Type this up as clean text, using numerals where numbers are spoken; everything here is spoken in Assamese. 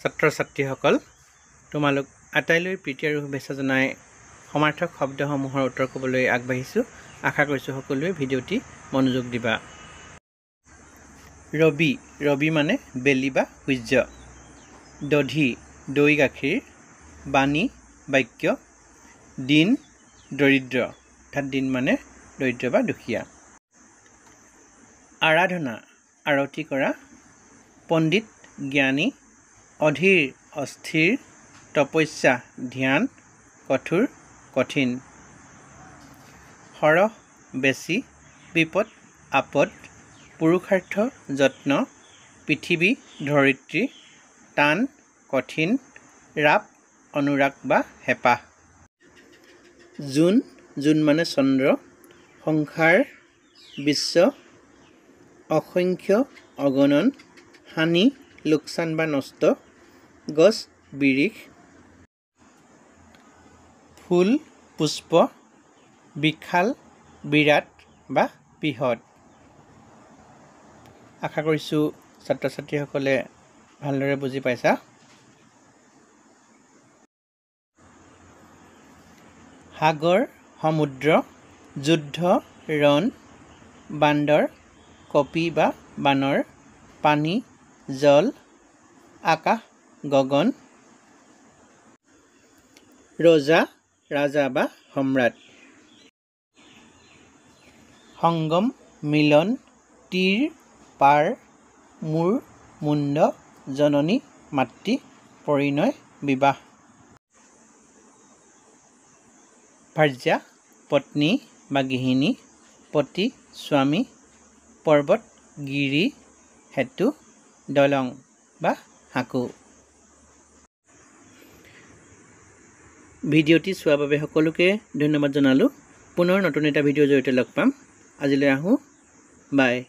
ছাত্ৰ ছাত্ৰীসকল তোমালোক আটাইলৈ প্ৰীতি আৰু শুভেচ্ছা জনাই সমাৰ্থক শব্দসমূহৰ উত্তৰ ক'বলৈ আগবাঢ়িছোঁ। আশা কৰিছোঁ সকলোৱে ভিডিঅ'টি মনোযোগ দিবা। ৰবি, ৰবি মানে বেলি বা সূৰ্য। দধি, দৈ গাখীৰ। বাণী, বাক্য। দিন, দৰিদ্ৰ, অৰ্থাৎ দিন মানে দৰিদ্ৰ বা দুখীয়া। আৰাধনা, আৰতি কৰা। পণ্ডিত, জ্ঞানী। অধীৰ, অস্থিৰ। তপস্যা, ধ্যান। কঠোৰ, কঠিন। সৰহ, বেছি। বিপদ, আপদ। পুৰুষাৰ্থ, যত্ন। পৃথিৱী, ধৰিত্ৰী। টান, কঠিন। ৰাপ, অনুৰাগ বা হেঁপাহ। জোন, জোন মানে চন্দ্ৰ। সংসাৰ, বিশ্ব। অসংখ্য, অগণন। হানি, লোকচান বা নষ্ট। গছ, বিৰিখ। ফুল, পুষ্প। বিশাল, বিৰাট বা বৃহৎ। আশা কৰিছোঁ ছাত্ৰ ছাত্ৰীসকলে ভালদৰে বুজি পাইছা। সাগৰ, সমুদ্ৰ। যুদ্ধ, ৰণ। বান্দৰ, কপি বা বানৰ। পানী, জল। আকাশ, গগন। ৰজা, ৰাজা বা সম্ৰাট। সংগম, মিলন। তীৰ, পাৰ। মূৰ, মুণ্ড। জননী, মাতৃ। পৰিণয়, বিবাহ। ভাৰ্যা, পত্নী বা গৃহিণী। পতি, স্বামী। পৰ্বত, গিৰি। সেতু, দলং বা সাঁকো। ভিডিঅ'টি চোৱাৰ বাবে সকলোকে ধন্যবাদ জনালোঁ। পুনৰ নতুন এটা ভিডিঅ'ৰ জৰিয়তে লগ পাম। আজিলৈ আহোঁ। বাই।